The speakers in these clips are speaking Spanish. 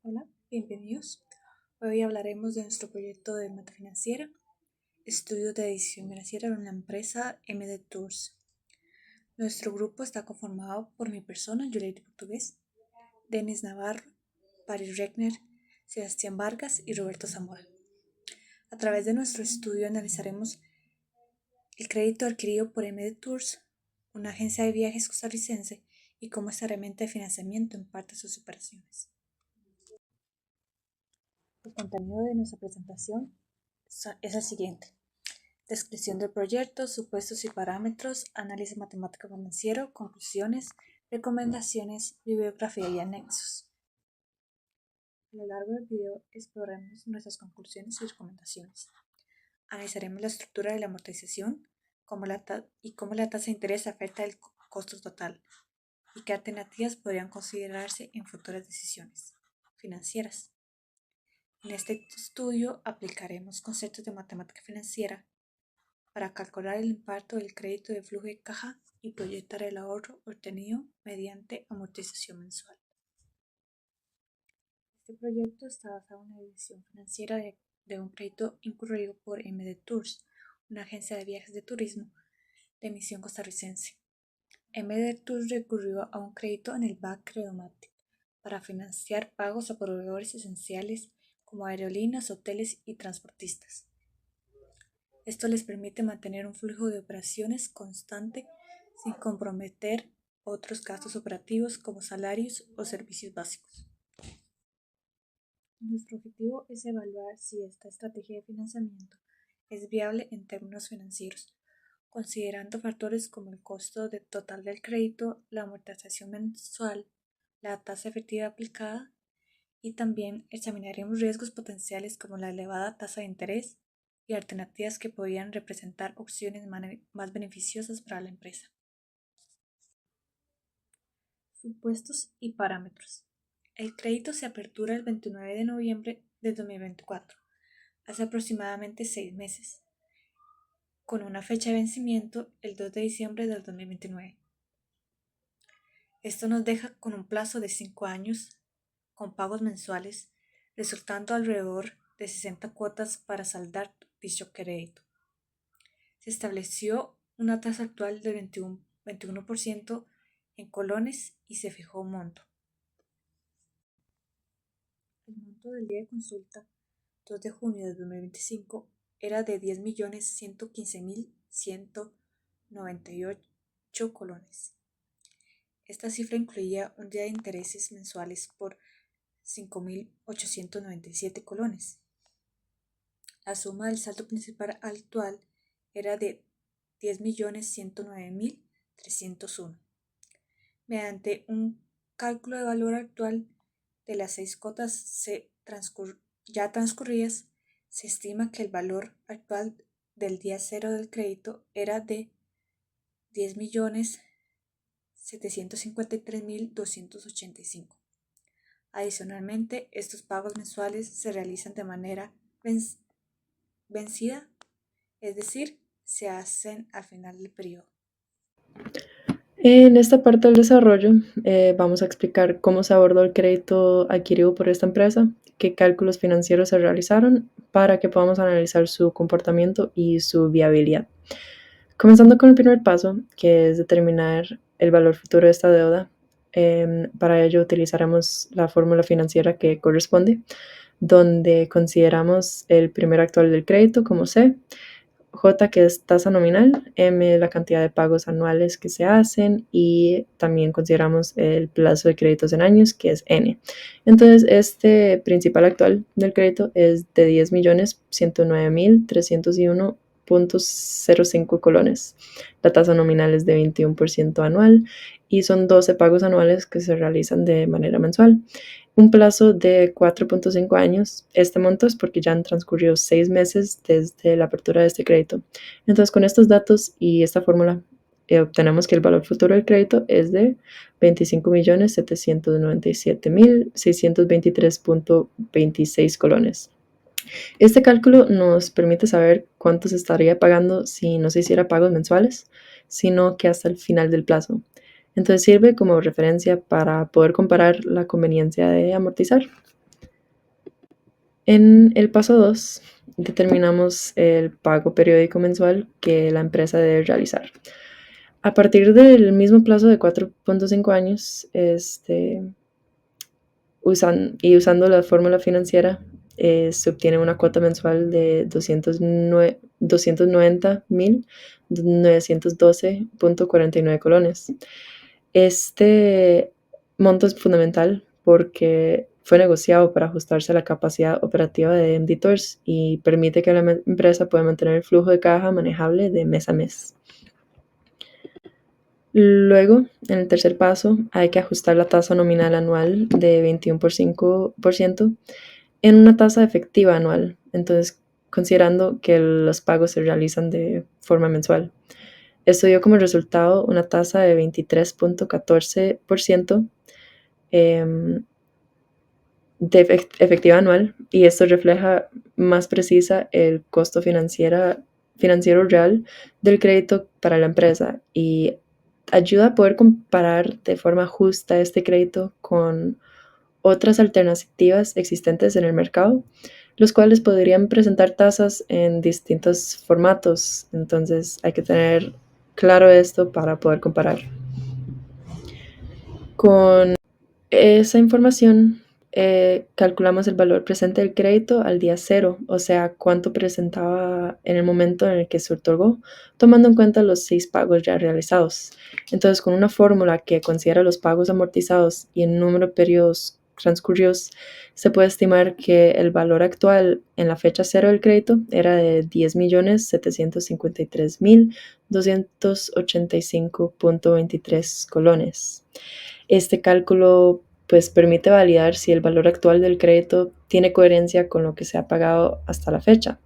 Hola, bienvenidos. Hoy hablaremos de nuestro proyecto de Mata Financiera, estudio de decisión financiera en la empresa MD Tours. Nuestro grupo está conformado por mi persona, Juliette Portugués, Denis Navarro, Paris Regner, Sebastián Vargas y Roberto Zamora. A través de nuestro estudio analizaremos el crédito adquirido por MD Tours, una agencia de viajes costarricense, y cómo esta herramienta de financiamiento impacta sus operaciones. El contenido de nuestra presentación es el siguiente: descripción del proyecto, supuestos y parámetros, análisis matemático financiero, conclusiones, recomendaciones, bibliografía y anexos. A lo largo del video exploraremos nuestras conclusiones y recomendaciones. Analizaremos la estructura de la amortización y cómo la tasa de interés afecta el costo total y qué alternativas podrían considerarse en futuras decisiones financieras. En este estudio aplicaremos conceptos de matemática financiera para calcular el impacto del crédito de flujo de caja y proyectar el ahorro obtenido mediante amortización mensual. Este proyecto está basado en la decisión financiera de un crédito incurrido por MD Tours, una agencia de viajes de turismo de emisión costarricense. MD Tours recurrió a un crédito en el BAC Credomatic para financiar pagos a proveedores esenciales como aerolíneas, hoteles y transportistas. Esto les permite mantener un flujo de operaciones constante sin comprometer otros gastos operativos como salarios o servicios básicos. Nuestro objetivo es evaluar si esta estrategia de financiamiento es viable en términos financieros, considerando factores como el costo total del crédito, la amortización mensual, la tasa efectiva aplicada, y también examinaremos riesgos potenciales como la elevada tasa de interés y alternativas que podrían representar opciones más beneficiosas para la empresa. Supuestos y parámetros. El crédito se apertura el 29 de noviembre de 2024, hace aproximadamente 6 meses, con una fecha de vencimiento el 2 de diciembre del 2029. Esto nos deja con un plazo de 5 años, con pagos mensuales, resultando alrededor de 60 cuotas para saldar dicho crédito. Se estableció una tasa actual del 21% en colones y se fijó un monto. El monto del día de consulta, 2 de junio de 2025, era de 10.115.198 colones. Esta cifra incluía un día de intereses mensuales por 5.897 colones. La suma del saldo principal actual era de 10.109.301. Mediante un cálculo de valor actual de las 6 cuotas ya transcurridas, se estima que el valor actual del día cero del crédito era de 10.753.285. Adicionalmente, estos pagos mensuales se realizan de manera vencida, es decir, se hacen al final del periodo. En esta parte del desarrollo vamos a explicar cómo se abordó el crédito adquirido por esta empresa, qué cálculos financieros se realizaron para que podamos analizar su comportamiento y su viabilidad. Comenzando con el primer paso, que es determinar el valor futuro de esta deuda. Para ello utilizaremos la fórmula financiera que corresponde, donde consideramos el primer actual del crédito como C, J, que es tasa nominal, M, la cantidad de pagos anuales que se hacen, y también consideramos el plazo de créditos en años, que es N. Entonces, este principal actual del crédito es de 10.109.301.05 colones. La tasa nominal es de 21% anual y son 12 pagos anuales que se realizan de manera mensual. Un plazo de 4.5 años. Este monto es porque ya han transcurrido 6 meses desde la apertura de este crédito. Entonces, con estos datos y esta fórmula, obtenemos que el valor futuro del crédito es de 25.797.623.26 colones. Este cálculo nos permite saber cuánto se estaría pagando si no se hiciera pagos mensuales, sino que hasta el final del plazo. Entonces sirve como referencia para poder comparar la conveniencia de amortizar. En el paso 2, determinamos el pago periódico mensual que la empresa debe realizar. A partir del mismo plazo de 4.5 años, usando la fórmula financiera, se obtiene una cuota mensual de 290.912.49 colones. Este monto es fundamental porque fue negociado para ajustarse a la capacidad operativa de Mditours y permite que la empresa pueda mantener el flujo de caja manejable de mes a mes. Luego, en el tercer paso, hay que ajustar la tasa nominal anual de 21% en una tasa efectiva anual, entonces considerando que los pagos se realizan de forma mensual. Esto dio como resultado una tasa de 23.14% de efectiva anual, y esto refleja más precisa el costo financiero real del crédito para la empresa y ayuda a poder comparar de forma justa este crédito con otras alternativas existentes en el mercado, los cuales podrían presentar tasas en distintos formatos. Entonces hay que tener claro esto para poder comparar. Con esa información, calculamos el valor presente del crédito al día cero, o sea, cuánto presentaba en el momento en el que se otorgó, tomando en cuenta los 6 pagos ya realizados. Entonces, con una fórmula que considera los pagos amortizados y el número de periodos transcurridos, se puede estimar que el valor actual en la fecha cero del crédito era de 10.753.285.23 colones. Este cálculo pues permite validar si el valor actual del crédito tiene coherencia con lo que se ha pagado hasta la fecha.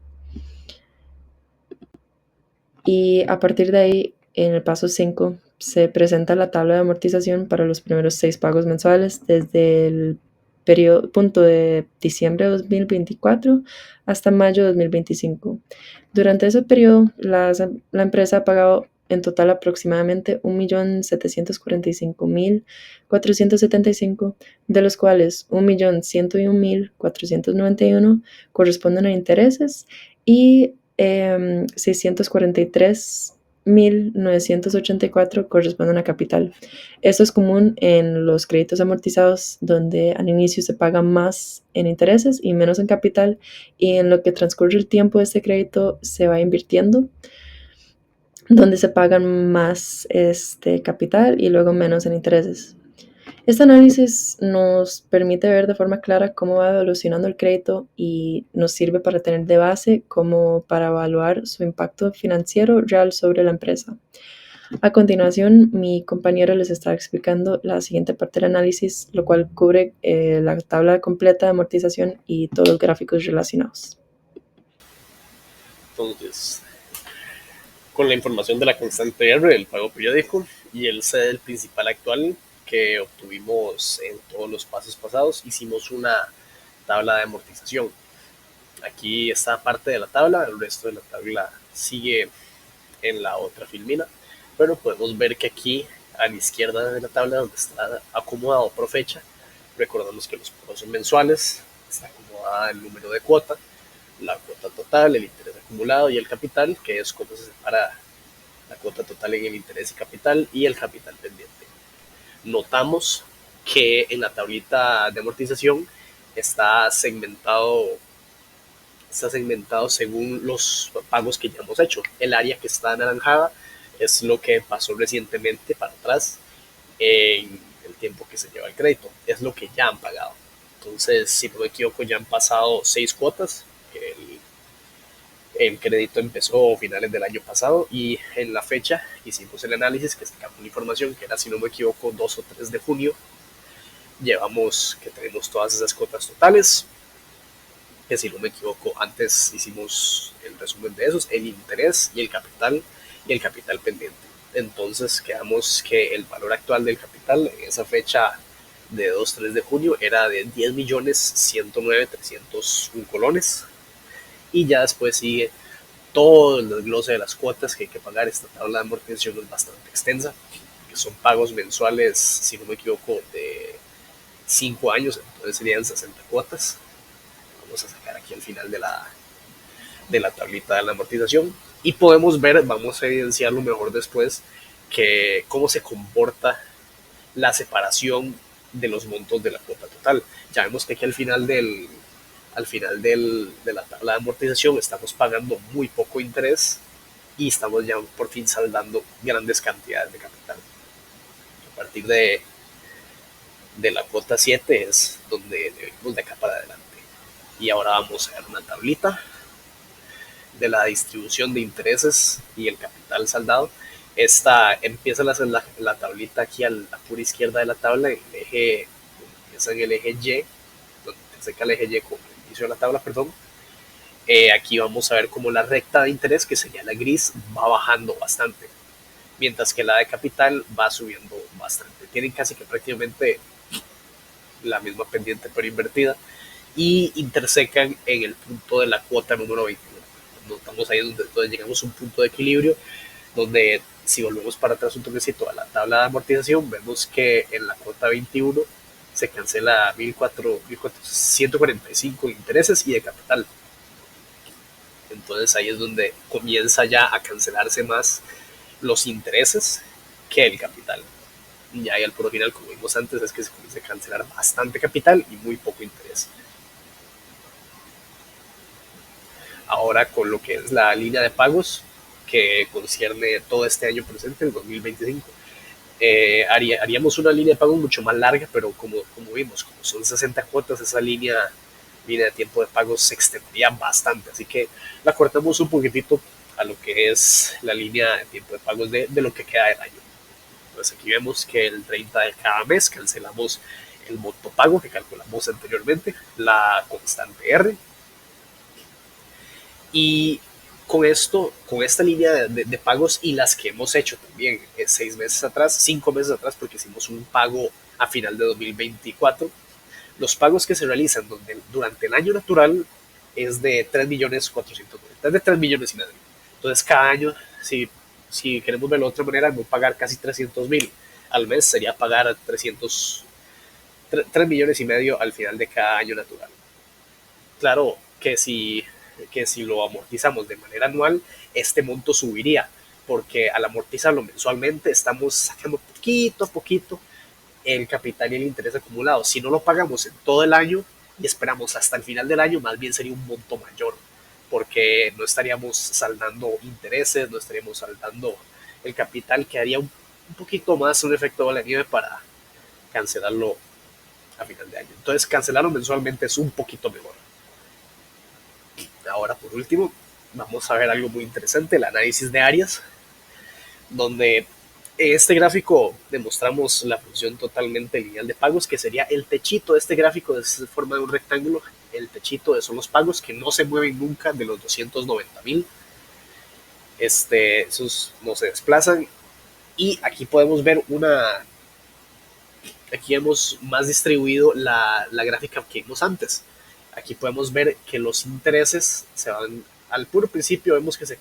Y a partir de ahí, en el paso 5, se presenta la tabla de amortización para los primeros 6 pagos mensuales desde el punto de diciembre de 2024 hasta mayo de 2025. Durante ese periodo, la empresa ha pagado en total aproximadamente 1.745.475, de los cuales 1.101.491 corresponden a intereses y 643.984 corresponden a capital. Esto es común en los créditos amortizados, donde al inicio se paga más en intereses y menos en capital, y en lo que transcurre el tiempo de este crédito se va invirtiendo, donde se pagan más capital y luego menos en intereses. Este análisis nos permite ver de forma clara cómo va evolucionando el crédito y nos sirve para tener de base como para evaluar su impacto financiero real sobre la empresa. A continuación, mi compañero les está explicando la siguiente parte del análisis, lo cual cubre la tabla completa de amortización y todos los gráficos relacionados. Entonces, con la información de la constante R del pago periódico y el C del principal actual que obtuvimos en todos los pasos pasados, hicimos una tabla de amortización. Aquí está parte de la tabla, el resto de la tabla sigue en la otra filmina, pero podemos ver que aquí a la izquierda de la tabla, donde está acomodado por fecha, recordamos que los pagos son mensuales, está acomodada el número de cuota, la cuota total, el interés acumulado y el capital, que es cómo se separa la cuota total en el interés y capital y el capital pendiente. Notamos que en la tablita de amortización está segmentado según los pagos que ya hemos hecho. El área que está anaranjada es lo que pasó recientemente para atrás en el tiempo que se lleva el crédito. Es lo que ya han pagado. Entonces, si no me equivoco, ya han pasado 6 cuotas. El crédito empezó a finales del año pasado y en la fecha hicimos el análisis que sacamos la información que era, si no me equivoco, 2 o 3 de junio. Tenemos todas esas cuotas totales, que si no me equivoco, antes hicimos el resumen de esos, el interés y el capital pendiente. Entonces quedamos que el valor actual del capital en esa fecha de 2-3 de junio era de 10.109.301 colones, y ya después sigue todo el desglose de las cuotas que hay que pagar. Esta tabla de amortización es bastante extensa, que son pagos mensuales, si no me equivoco, de 5 años, entonces serían 60 cuotas. vamos a sacar aquí al final de la tablita de la amortización y podemos ver, vamos a evidenciarlo mejor después, que cómo se comporta la separación de los montos de la cuota total. Ya vemos que aquí al final de la tabla de amortización estamos pagando muy poco interés y estamos ya por fin saldando grandes cantidades de capital. A partir de la cuota 7 es donde debemos de acá para adelante. Y ahora vamos a ver una tablita de la distribución de intereses y el capital saldado. Esta empieza la tablita aquí a la pura izquierda de la tabla, empieza en el eje Y, donde se el eje Y con el inicio de la tabla, perdón. Aquí vamos a ver cómo la recta de interés, que sería la gris, va bajando bastante, mientras que la de capital va subiendo bastante. Tienen casi que prácticamente la misma pendiente pero invertida y intersecan en el punto de la cuota número 21. Estamos ahí donde llegamos a un punto de equilibrio donde si volvemos para atrás un toquecito a la tabla de amortización, vemos que en la cuota 21 se cancela 1.445 de intereses y de capital. Entonces ahí es donde comienza ya a cancelarse más los intereses que el capital. Y ya al puro final, como vimos antes, es que se comienza a cancelar bastante capital y muy poco interés. Ahora con lo que es la línea de pagos que concierne todo este año presente, el 2025, haríamos una línea de pagos mucho más larga, pero como vimos, como son 60 cuotas, esa línea de tiempo de pagos se extendería bastante, así que la cortamos un poquitito a lo que es la línea de tiempo de pagos de lo que queda del año. Entonces aquí vemos que el 30 de cada mes cancelamos el monto pago que calculamos anteriormente, la constante R, y con esto, con esta línea de pagos y las que hemos hecho también 6 meses atrás, 5 meses atrás, porque hicimos un pago a final de 2024, los pagos que se realizan durante el año natural es de 3.490.000, es de 3 millones y medio. Entonces cada año, si queremos verlo de otra manera, no pagar casi 300.000 al mes sería pagar 3 millones y medio al final de cada año natural. Claro que si lo amortizamos de manera anual, este monto subiría, porque al amortizarlo mensualmente estamos sacando poquito a poquito el capital y el interés acumulado. Si no lo pagamos en todo el año y esperamos hasta el final del año, más bien sería un monto mayor, porque no estaríamos saldando intereses, no estaríamos saldando el capital, que haría un poquito más un efecto bola de nieve para cancelarlo a final de año. Entonces, cancelarlo mensualmente es un poquito mejor. Ahora, por último, vamos a ver algo muy interesante, el análisis de áreas, donde en este gráfico demostramos la función totalmente lineal de pagos, que sería el techito de este gráfico, de forma de un rectángulo. El techito son los pagos que no se mueven nunca de los 290.000. Esos no se desplazan. Y aquí podemos ver aquí hemos más distribuido la gráfica que vimos antes. Aquí podemos ver que los intereses se van al puro principio, vemos que se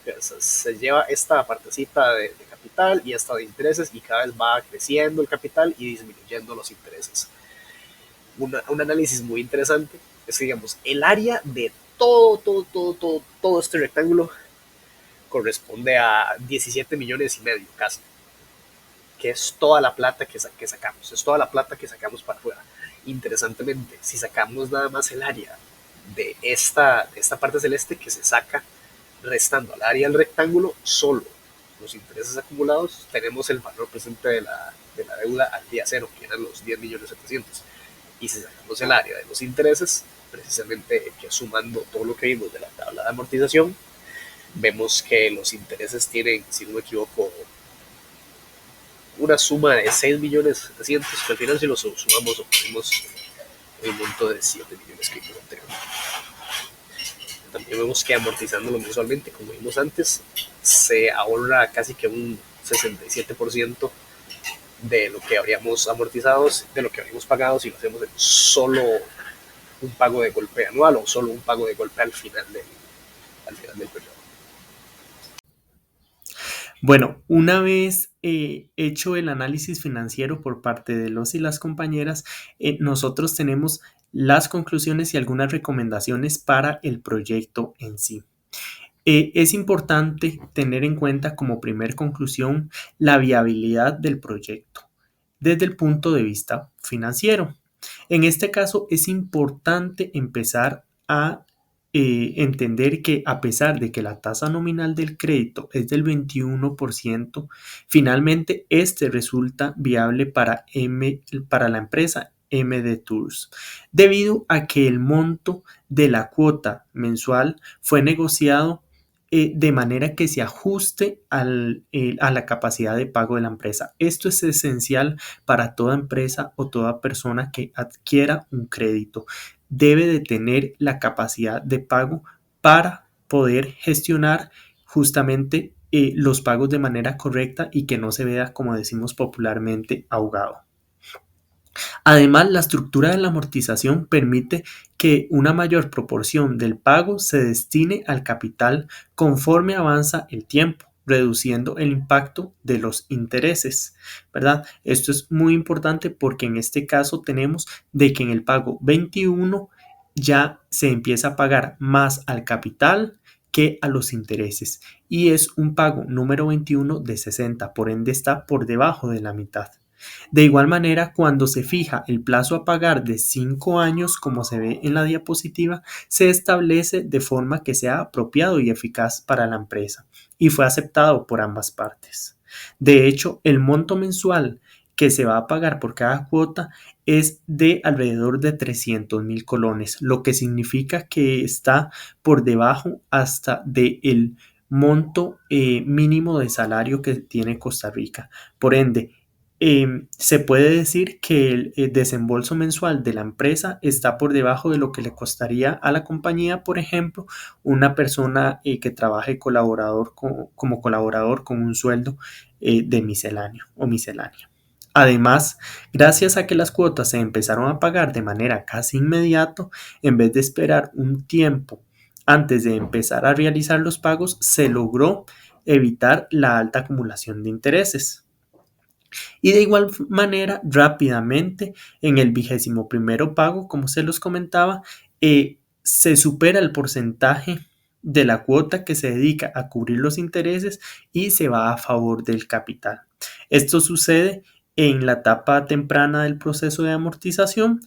lleva esta partecita de capital y esta de intereses, y cada vez va creciendo el capital y disminuyendo los intereses. Un análisis muy interesante es que, digamos, el área de todo este rectángulo corresponde a 17 millones y medio casi, que es toda la plata que sacamos, es toda la plata que sacamos para afuera. Interesantemente, si sacamos nada más el área de esta parte celeste que se saca, restando al área del rectángulo solo los intereses acumulados, tenemos el valor presente de la deuda al día cero, que eran los 10.700.000. Y si sacamos el área de los intereses, precisamente que sumando todo lo que vimos de la tabla de amortización, vemos que los intereses tienen, si no me equivoco, una suma de 6.700.000, que al final si lo sumamos obtenemos el monto de 7 millones que vimos anteriormente. También vemos que amortizándolo mensualmente, como vimos antes, se ahorra casi que un 67% de lo que habríamos amortizado, de lo que habríamos pagado si lo hacemos en solo un pago de golpe anual o solo un pago de golpe al final del periodo. Bueno, una vez hecho el análisis financiero por parte de los y las compañeras, nosotros tenemos las conclusiones y algunas recomendaciones para el proyecto en sí. Es importante tener en cuenta como primer conclusión la viabilidad del proyecto desde el punto de vista financiero. En este caso es importante empezar a entender que a pesar de que la tasa nominal del crédito es del 21%, finalmente este resulta viable para la empresa MD Tours, debido a que el monto de la cuota mensual fue negociado de manera que se ajuste a la capacidad de pago de la empresa. Esto es esencial para toda empresa o toda persona que adquiera un crédito. Debe de tener la capacidad de pago para poder gestionar justamente los pagos de manera correcta y que no se vea, como decimos popularmente, ahogado. Además, la estructura de la amortización permite que una mayor proporción del pago se destine al capital conforme avanza el tiempo, reduciendo el impacto de los intereses, ¿verdad? Esto es muy importante porque en este caso tenemos de que en el pago 21 ya se empieza a pagar más al capital que a los intereses y es un pago número 21 de 60, por ende está por debajo de la mitad. De igual manera, cuando se fija el plazo a pagar de 5 años, como se ve en la diapositiva, se establece de forma que sea apropiado y eficaz para la empresa y fue aceptado por ambas partes. De hecho, el monto mensual que se va a pagar por cada cuota es de alrededor de 300,000 colones, lo que significa que está por debajo hasta del monto mínimo de salario que tiene Costa Rica. Por ende, se puede decir que el desembolso mensual de la empresa está por debajo de lo que le costaría a la compañía, por ejemplo, una persona que trabaje como colaborador con un sueldo de misceláneo o miscelánea. Además, gracias a que las cuotas se empezaron a pagar de manera casi inmediata, en vez de esperar un tiempo antes de empezar a realizar los pagos, se logró evitar la alta acumulación de intereses. Y de igual manera, rápidamente, en el 21º pago, como se los comentaba, se supera el porcentaje de la cuota que se dedica a cubrir los intereses y se va a favor del capital. Esto sucede en la etapa temprana del proceso de amortización,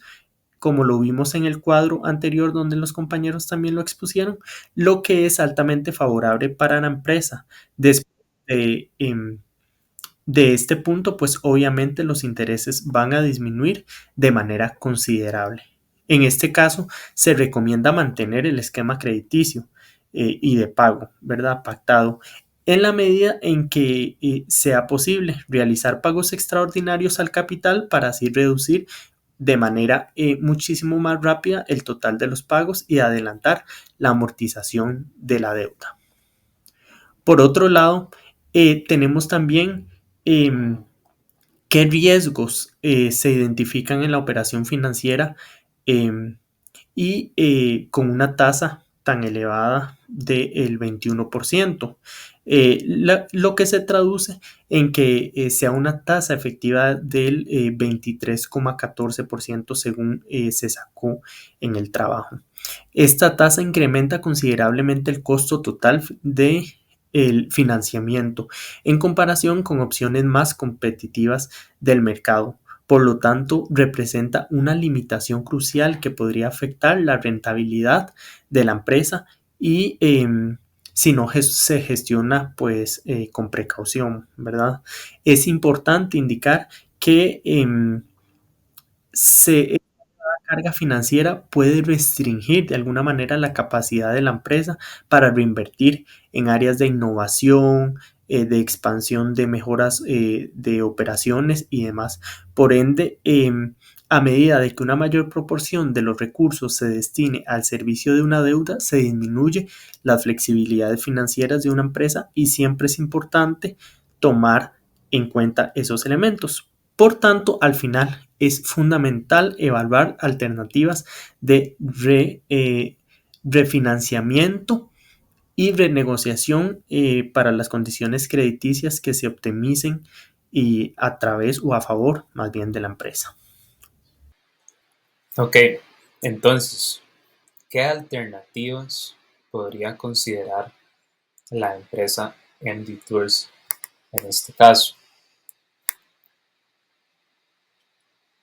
como lo vimos en el cuadro anterior donde los compañeros también lo expusieron, lo que es altamente favorable para la empresa. Después de este punto, pues obviamente los intereses van a disminuir de manera considerable. En este caso, se recomienda mantener el esquema crediticio y de pago, ¿verdad? Pactado, en la medida en que sea posible realizar pagos extraordinarios al capital para así reducir de manera muchísimo más rápida el total de los pagos y adelantar la amortización de la deuda. Por otro lado, tenemos también qué riesgos se identifican en la operación financiera y con una tasa tan elevada del 21%, lo que se traduce en que sea una tasa efectiva del 23,14% según se sacó en el trabajo. Esta tasa incrementa considerablemente el costo total de el financiamiento en comparación con opciones más competitivas del mercado. Por lo tanto, representa una limitación crucial que podría afectar la rentabilidad de la empresa y si no se gestiona pues con precaución, ¿verdad? Es importante indicar que la carga financiera puede restringir de alguna manera la capacidad de la empresa para reinvertir en áreas de innovación, de expansión de mejoras de operaciones y demás. Por ende, a medida de que una mayor proporción de los recursos se destine al servicio de una deuda, se disminuye las flexibilidades financieras de una empresa y siempre es importante tomar en cuenta esos elementos. Por tanto, al final es fundamental evaluar alternativas de refinanciamiento y renegociación para las condiciones crediticias que se optimicen y a través o a favor más bien de la empresa. Ok, entonces, ¿qué alternativas podría considerar la empresa MD Tours en este caso?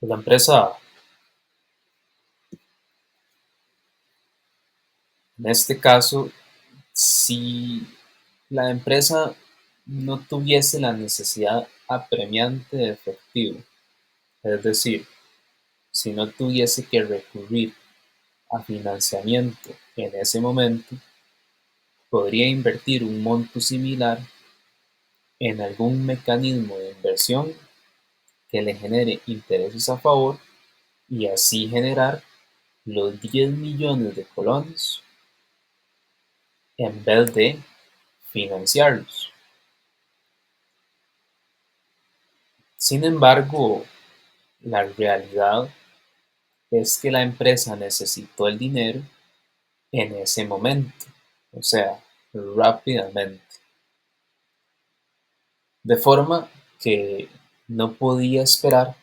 La empresa, en este caso, si la empresa no tuviese la necesidad apremiante de efectivo, es decir, si no tuviese que recurrir a financiamiento en ese momento, podría invertir un monto similar en algún mecanismo de inversión que le genere intereses a favor y así generar los 10 millones de colones en vez de financiarlos. Sin embargo, la realidad es que la empresa necesitó el dinero en ese momento, o sea, rápidamente, de forma que no podía esperar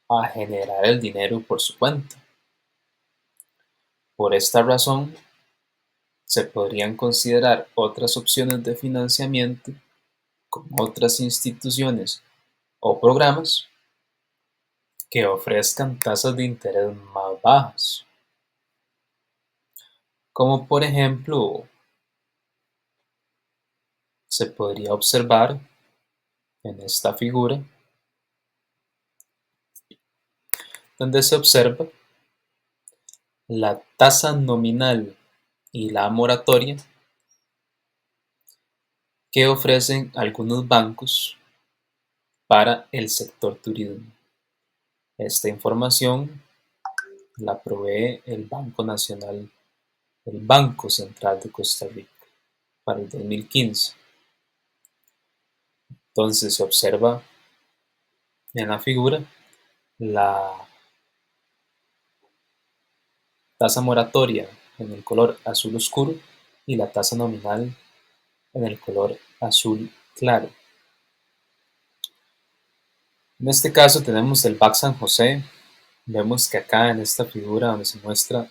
a generar el dinero por su cuenta. Por esta razón, se podrían considerar otras opciones de financiamiento con otras instituciones o programas que ofrezcan tasas de interés más bajas, como por ejemplo se podría observar en esta figura, donde se observa la tasa nominal y la moratoria que ofrecen algunos bancos para el sector turismo. Esta información la provee el Banco Central de Costa Rica para el 2015. Entonces se observa en la figura la tasa moratoria en el color azul oscuro y la tasa nominal en el color azul claro. En este caso tenemos el BAC San José. Vemos que acá en esta figura donde se muestra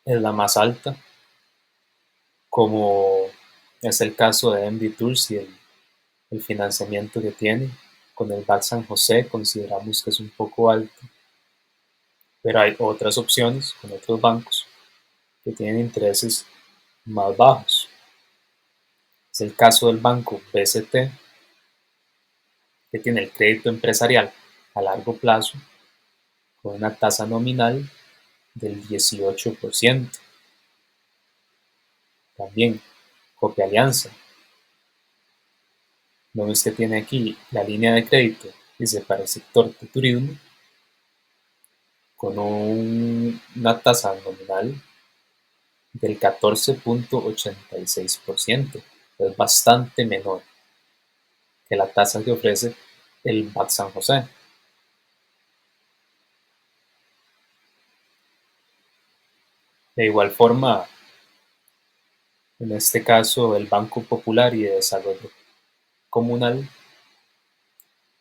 es la más alta, como es el caso de MD Tours y el financiamiento que tiene. Con el BAC San José consideramos que es un poco alto, pero hay otras opciones con otros bancos que tienen intereses más bajos. Es el caso del banco BCT, que tiene el crédito empresarial a largo plazo con una tasa nominal del 18%. También Copia Alianza. Vemos que tiene aquí la línea de crédito, dice para el sector de turismo, con una tasa nominal del 14.86%. Es bastante menor que la tasa que ofrece el BAC San José. De igual forma, en este caso el Banco Popular y de Desarrollo Comunal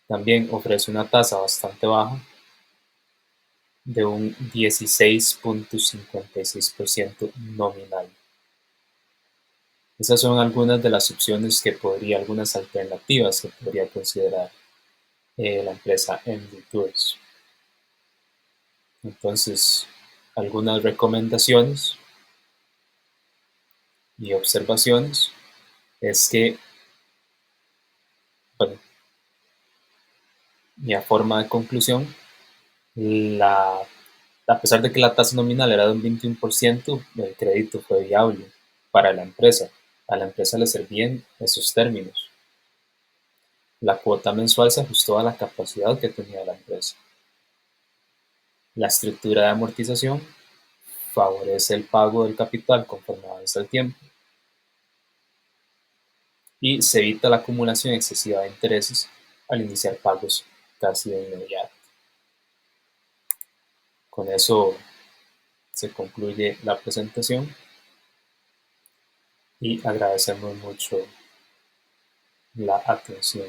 también ofrece una tasa bastante baja de un 16.56% nominal. Esas son algunas de las opciones algunas alternativas que podría considerar la empresa MD Tours. Entonces, algunas recomendaciones y observaciones es que, bueno, y a forma de conclusión, a pesar de que la tasa nominal era de un 21%, el crédito fue viable para la empresa. A la empresa le servían esos términos. La cuota mensual se ajustó a la capacidad que tenía la empresa. La estructura de amortización favorece el pago del capital conforme avanza el tiempo y se evita la acumulación excesiva de intereses al iniciar pagos casi de inmediato. Con eso se concluye la presentación. y agradecemos mucho la atención.